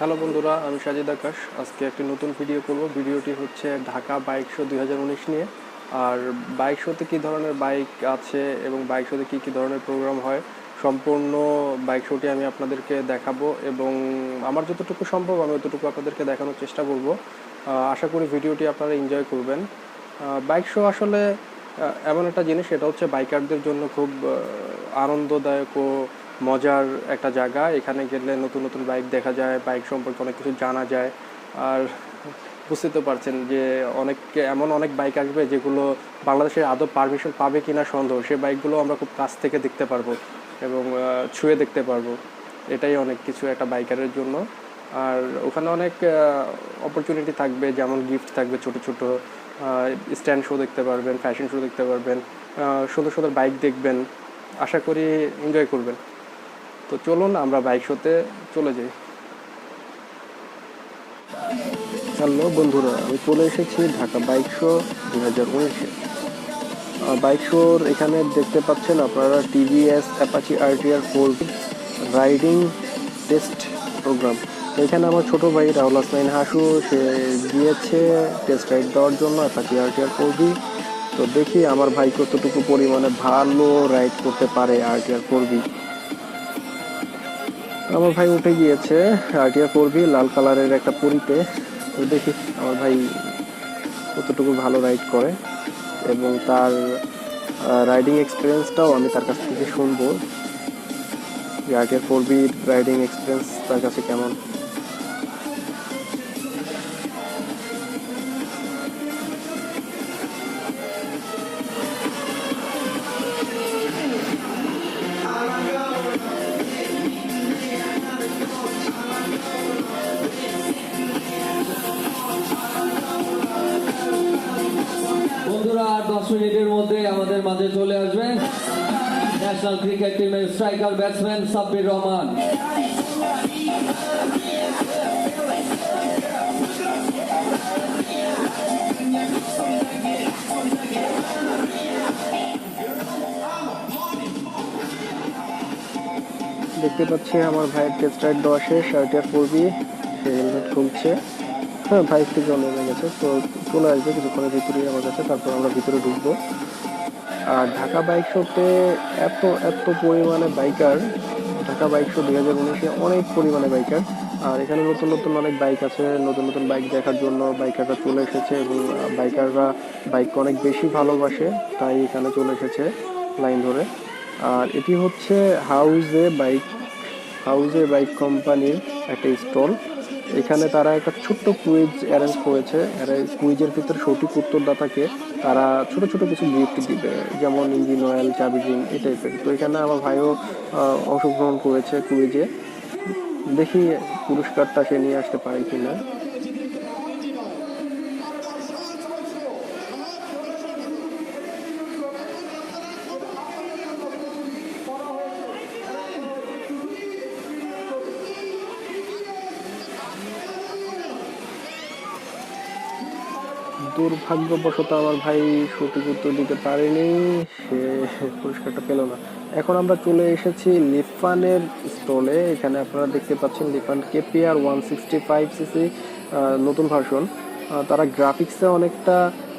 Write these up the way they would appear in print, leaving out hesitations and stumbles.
Hello বন্ধুরা, আমি সাজিদ আকাশ। আজকে একটি নতুন ভিডিও করব। ভিডিওটি হচ্ছে ঢাকা বাইক শো 2019 নিয়ে। আর বাইক শোতে কী ধরনের বাইক আছে এবং বাইক শোতে কী কী ধরনের প্রোগ্রাম হয়, সম্পূর্ণ বাইক শোটি আমি আপনাদেরকে দেখাবো এবং আমার যতটুকু সম্ভব আমি ততটুকু আপনাদেরকে দেখানোর চেষ্টা করব। আশা করি ভিডিওটি আপনারা এনজয় করবেন। বাইক শো আসলে এমন একটা জিনিস, এটা হচ্ছে বাইকারদের জন্য খুব আনন্দদায়ক ও মজার একটা জায়গা। এখানে গেলে নতুন নতুন বাইক দেখা যায়, বাইক সম্পর্কে অনেক কিছু জানা যায়। আর বুঝতে তো পারছেন যে অনেক বাইক আসবে যেগুলো বাংলাদেশে আদৌ পারমিশন পাবে কিনা সন্দেহ। সে বাইকগুলো আমরা খুব কাছ থেকে দেখতে পারবো এবং ছুঁয়ে দেখতে পারবো। এটাই অনেক কিছু একটা বাইকারের জন্য। আর ওখানে অনেক অপরচুনিটি থাকবে, যেমন গিফট থাকবে, ছোট ছোট স্ট্যান্ড শো দেখতে পারবেন, ফ্যাশন শো দেখতে পারবেন, সুন্দর সুন্দর বাইক দেখবেন। আশা করি এনজয় করবেন। তো চলুন আমরা বাইক শোতে চলে যাই। হ্যালো বন্ধুরা, আমি চলে এসেছি ঢাকা বাইক শো 2019-এ। বাইক শোর এখানে দেখতে পাচ্ছেন আপনারা TVS Apache RTR 4 riding test programme. এখানে আমার ছোট ভাই রাহুল হাসনাইন হাসু, সে গিয়েছে টেস্ট রাইড দেওয়ার জন্য অ্যাপাচি আরটিআর 4B। তো দেখি আমার ভাই কতটুকু পরিমাণে ভালো রাইড করতে পারে আরটিআর 4B। আমার ভাই উঠে গিয়েছে আরটিআর 4B লাল কালারের একটা পরিতে। তো দেখি আমার ভাই কতটুকু ভালো রাইড করে এবং তার রাইডিং এক্সপিরিয়েন্সটাও আমি তার কাছ থেকে শুনবো যে আরটিআর 4B রাইডিং এক্সপিরিয়েন্স তার কাছে কেমন। বন্ধুরা, আর 10 মিনিটের মধ্যে আমাদের মাঝে চলে আসবেন ন্যাশনাল ক্রিকেট টিমের স্ট্রাইকার ব্যাটসম্যান সাব্বির রহমান। দেখতে পাচ্ছি আমার ভাইয়ের টেস্ট রাইড দেওয়া শেষ, আরটিআর 4B। সে হেলমেট খুলছে। হ্যাঁ, ভাই থেকে জল নেমে গেছে, তো চলে আসবে কিছুক্ষণের ভিতরেই আমার কাছে, তারপর আমরা ভিতরে ঢুকবো। আর ঢাকা বাইক শোতে এত এত পরিমাণে বাইকার, ঢাকা বাইক শো 2019-এ অনেক পরিমাণে বাইকার। আর এখানে নতুন নতুন অনেক বাইক আছে, নতুন নতুন বাইক দেখার জন্য বাইকাররা চলে এসেছে এবং বাইকাররা বাইককে অনেক বেশি ভালোবাসে, তাই এখানে চলে এসেছে লাইন ধরে। আর এটি হচ্ছে হাউজে বাইক কোম্পানির একটা স্টল। এখানে তারা একটা ছোট্ট কুইজ অ্যারেঞ্জ করেছে। কুইজের ভিতরে সঠিক উত্তরদাতাকে তারা ছোট ছোট কিছু গিফট দিবে, যেমন ইঞ্জিন অয়েল, চাবি রিং, এই টাইপের। তো এখানে আমার ভাইও অংশগ্রহণ করেছে কুইজে। দেখি পুরস্কারটা সে নিয়ে আসতে পারে কিনা। দুর্ভাগ্যবশত আমার ভাই সঠিক উত্তর দিতে পারেনি, সে পুরস্কারটা পেল না। এখন আমরা চলে এসেছি লিফানের স্টলে। এখানে আপনারা দেখতে পাচ্ছেন লিফান কেপিআর 165cc নতুন ভার্সন। তারা গ্রাফিক্সে অনেকটা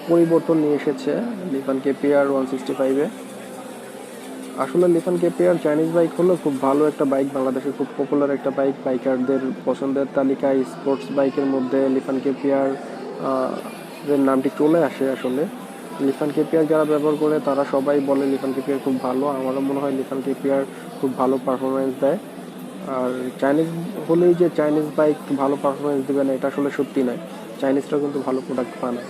পরিবর্তন নিয়ে এসেছে লিফান কেপিআর 165-এ। আসলে লিফান কেপিআর চাইনিজ বাইক হলো খুব ভালো একটা বাইক, বাংলাদেশের খুব পপুলার একটা বাইক। বাইকারদের পছন্দের তালিকায় স্পোর্টস বাইকের মধ্যে লিফান কেপিআর এর নামটি চলে আসে। আসলে লিফান কেপিআর যারা ব্যবহার করে তারা সবাই বলে লিফান কেপিআর খুব ভালো। আমারও মনে হয় লিফান কেপিআর খুব ভালো পারফরমেন্স দেয়। আর চাইনিজ হলেই যে চাইনিজ বাইক ভালো পারফরমেন্স দেবে না, এটা আসলে সত্যি নয়। চাইনিজরাও কিন্তু ভালো প্রোডাক্ট বানায়।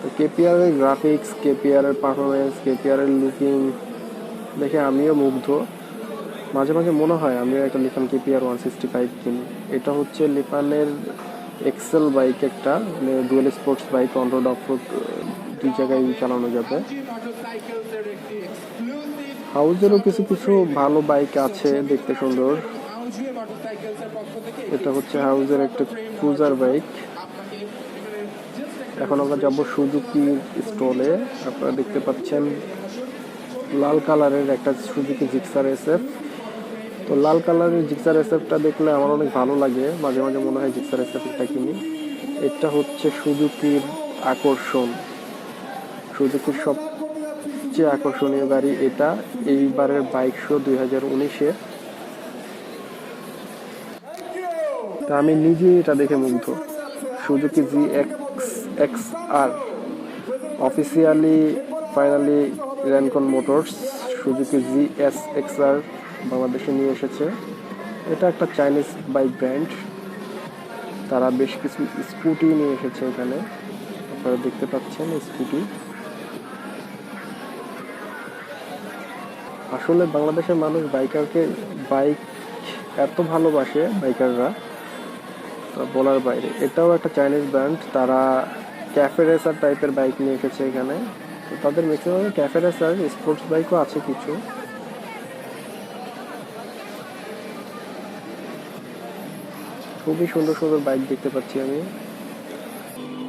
তো কেপিআর এর গ্রাফিক্স, কেপিআর এর পারফরমেন্স, কেপিআর এর লুকিং দেখে আমিও মুগ্ধ। মাঝে মাঝে মনে হয় আমিও একটা লিফান কেপিআর 165 কিনি। এটা হচ্ছে লিফানের এক্সেল বাইক, একটা dual sports bike, on road of road দুই জায়গায় চালানো যাবে। হাউজেরও কিছু কিছু ভালো বাইক আছে, দেখতে সুন্দর। এটা হচ্ছে হাউজের একটা ক্রুজার বাইক। এখন আমরা যাব সুজুকি স্টলে। আপনারা দেখতে পাচ্ছেন লাল কালারের একটা সুজুকি জিক্সার SF। তো লাল কালারের জিক্সার এসএফটা দেখলে আমার অনেক ভালো লাগে, মাঝে মাঝে মনে হয় জিক্সার এসএফটা কিনি। এটা হচ্ছে সুজুকির আকর্ষণ, সুজুকির সবচেয়ে আকর্ষণীয় গাড়ি এটা। এইবারের বাইক শো 2019-এ, তা আমি নিজে এটা দেখে মুগ্ধ। Suzuki ZX-XR officially finally Rancon motors Suzuki ZS-XR বাংলাদেশে নিয়ে এসেছে। এটা একটা চাইনিজ বাইক ব্র্যান্ড, তারা বেশ কিছু স্কুটি নিয়ে এসেছে এখানে, আপনারা দেখতে পাচ্ছেন স্কুটি। আসলে বাংলাদেশের মানুষ বাইক এত ভালোবাসে, বাইকাররা তা বলার বাইরে। এটাও একটা চাইনিজ ব্র্যান্ড, তারা ক্যাফে রেসার টাইপের বাইক নিয়ে এসেছে এখানে। তো তাদের ম্যাক্সিমাম ক্যাফে রেসার, স্পোর্টস বাইকও আছে কিছু। খুবই সুন্দর সুন্দর বাইক দেখতে পাচ্ছি আমি,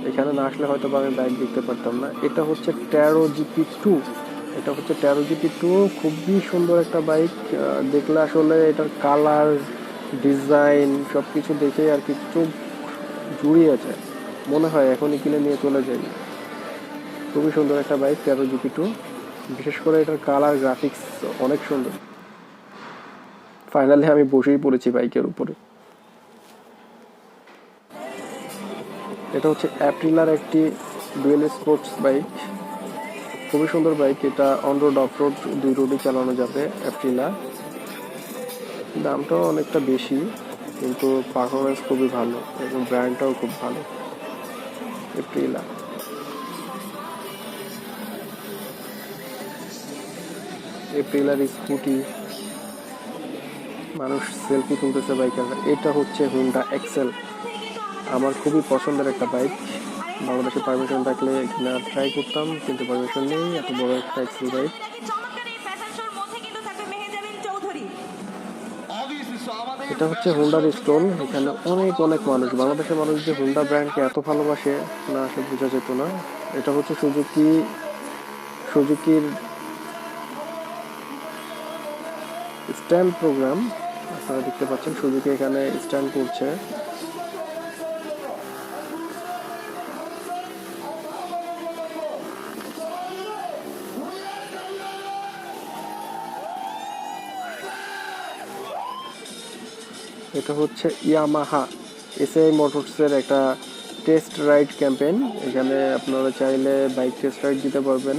এখানে না আসলে হয়তো আমি বাইক দেখতে পারতাম না। এটা হচ্ছে ট্যারো GP2, এটা হচ্ছে ট্যারো GP2, খুবই সুন্দর একটা বাইক। দেখলে আসলে এটার কালার, ডিজাইন সব কিছু দেখে আর কি চোখ জুড়িয়ে যায়, মনে হয় এখনই কিনে নিয়ে চলে যাই। খুবই সুন্দর একটা বাইক ট্যারো GP2, বিশেষ করে এটার কালার, গ্রাফিক্স অনেক সুন্দর। ফাইনালি আমি বসেই পড়েছি বাইকের উপরে। এটা হচ্ছে অ্যাপ্রিলার একটি ডুয়েল স্পোর্টস বাইক, খুবই সুন্দর বাইক। এটা অন রোড, অফ রোড দুই রোডই চালানো যাবে অ্যাপ্রিলা। দামটাও অনেকটা বেশি, কিন্তু পারফরমেন্স খুবই ভালো এবং ব্র্যান্ডটাও খুব ভালো এপ্রিলা। এপ্রিলার স্কুটি, মানুষ সেলফি তুলতেছে বাইকাররা। এটা হচ্ছে হুন্ডা এক্সেল, আমার খুবই পছন্দের একটা বাইক। বাংলাদেশে পারমিশন থাকলে এখানে ট্রাই করতাম, কিন্তু পারমিশন নেই। এত বড় একটা এক্সেল বাইক। এটা হচ্ছে হুন্ডার স্টোন, এখানে অনেক অনেক মানুষ, বাংলাদেশের মানুষ যে হুন্ডা ব্র্যান্ডকে এত ভালোবাসে না আসলে বোঝা যেত না। এটা হচ্ছে সুজুকির স্ট্যান্ড প্রোগ্রাম, আপনারা দেখতে পাচ্ছেন সুজুকি এখানে স্ট্যান্ড করছে। এটা হচ্ছে ইয়ামাহা এসআই মোটরসের একটা টেস্ট রাইড ক্যাম্পেইন, এখানে আপনারা চাইলে বাইক টেস্ট রাইড দিতে পারবেন।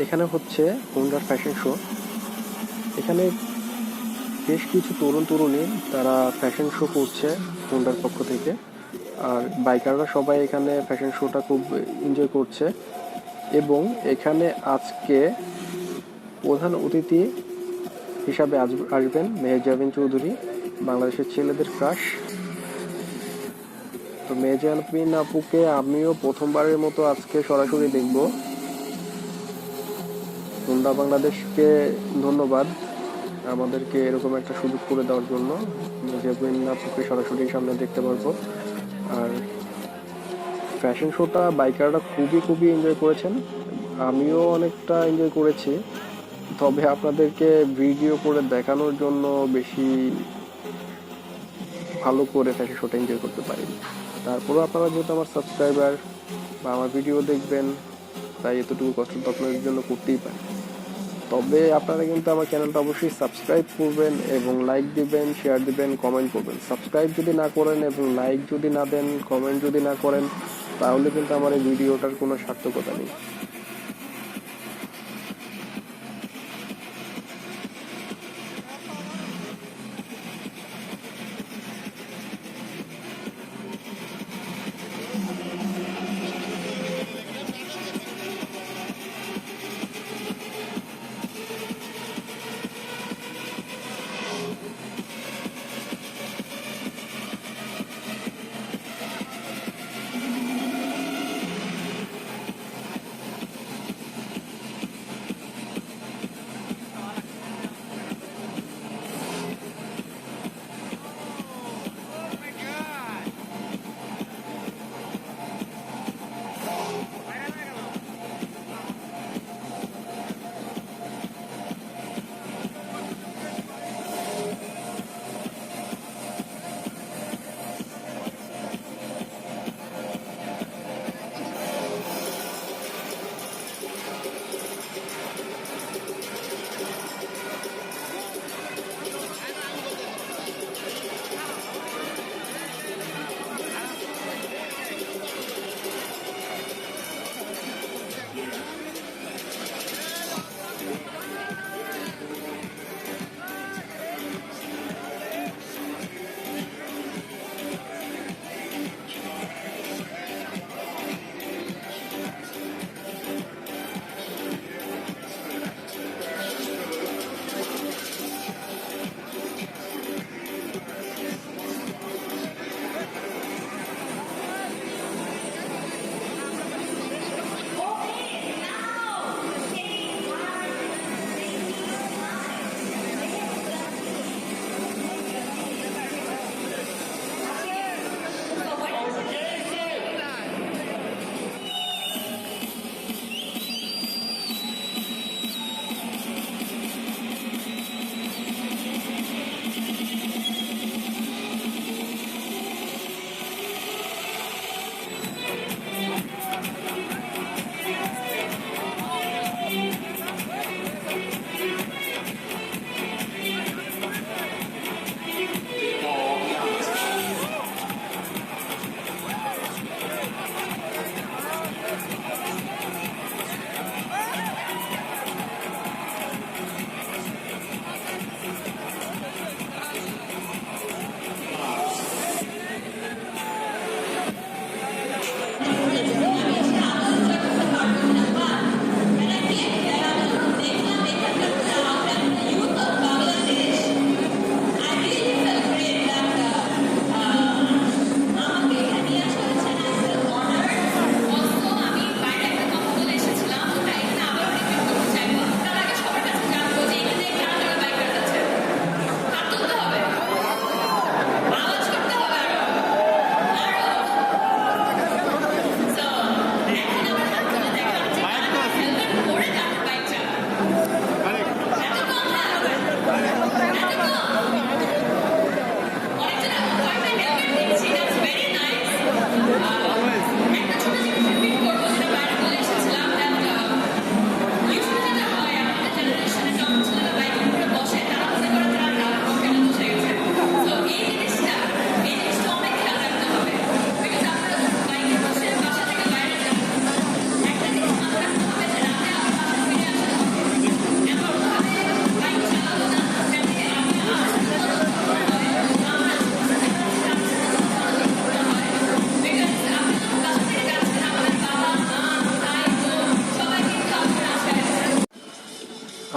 এখানে হচ্ছে হুন্ডার ফ্যাশন শো, এখানে বেশ কিছু তরুণ তরুণী তারা ফ্যাশন শো করছে হুন্ডার পক্ষ থেকে, আর বাইকাররা সবাই এখানে ফ্যাশন শোটা খুব এনজয় করছে। এবং এখানে আজকে প্রধান অতিথি হিসাবে আসবেন মেহেজাবিন চৌধুরী, বাংলাদেশের ছেলেদের ক্রাশ। তো মেহেজাবিন আপুকে আমিও প্রথমবারের মতো আজকে সরাসরি দেখব। হুন্ডা বাংলাদেশকে ধন্যবাদ আমাদেরকে এরকম একটা সুযোগ করে দেওয়ার জন্য। মেহেজাবিন আপুকে সরাসরি সামনে দেখতে পারবো। আর ফ্যাশন শোটা বাইকাররা খুবই এনজয় করেছেন, আমিও অনেকটা এনজয় করেছি। তবে আপনাদেরকে ভিডিও করে দেখানোর জন্য বেশি ভালো করে ফ্যাশন শোটা এনজয় করতে পারি। তারপরেও আপনারা যেহেতু আমার সাবস্ক্রাইবার বা আমার ভিডিও দেখবেন, তাই এতটুকু কষ্ট তো আপনাদের জন্য করতেই পারি। তবে আপনারা কিন্তু আমার চ্যানেলটা অবশ্যই সাবস্ক্রাইব করবেন এবং লাইক দিবেন, শেয়ার দিবেন, কমেন্ট করবেন। সাবস্ক্রাইব যদি না করেন এবং লাইক যদি না দেন, কমেন্ট যদি না করেন, তাহলে কিন্তু আমার এই ভিডিওটার কোনো সার্থকতা নেই।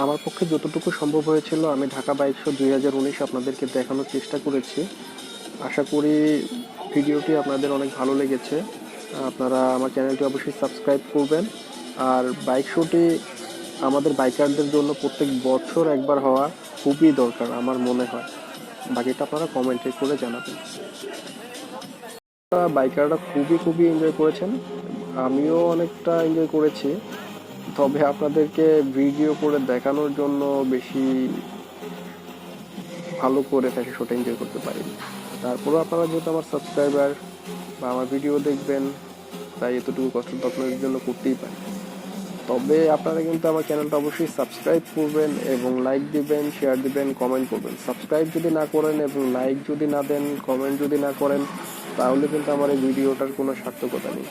আমার পক্ষে যতটুকু সম্ভব হয়েছিল আমি ঢাকা বাইক শো 2019 আপনাদেরকে দেখানোর চেষ্টা করেছি। আশা করি ভিডিওটি আপনাদের অনেক ভালো লেগেছে। আপনারা আমার চ্যানেলটি অবশ্যই সাবস্ক্রাইব করবেন। আর বাইক শোটি আমাদের বাইকারদের জন্য প্রত্যেক বছর একবার হওয়া খুবই দরকার আমার মনে হয়। বাকিটা আপনারা কমেন্টে করে জানাবেন। বাইকাররা খুবই এনজয় করেছেন, আমিও অনেকটা এনজয় করেছি। তবে আপনাদেরকে ভিডিও করে দেখানোর জন্য বেশি ভালো করে ফ্যাশন শোটা এনজয় করতে পারিনি। তারপরেও আপনারা যেহেতু আমার সাবস্ক্রাইবার বা আমার ভিডিও দেখবেন, তাই এতটুকু কষ্ট তো আপনাদের জন্য করতেই পারি। তবে আপনারা কিন্তু আমার চ্যানেলটা অবশ্যই সাবস্ক্রাইব করবেন এবং লাইক দিবেন, শেয়ার দিবেন, কমেন্ট করবেন। সাবস্ক্রাইব যদি না করেন এবং লাইক যদি না দেন, কমেন্ট যদি না করেন, তাহলে কিন্তু আমার এই ভিডিওটার কোনো সার্থকতা নেই।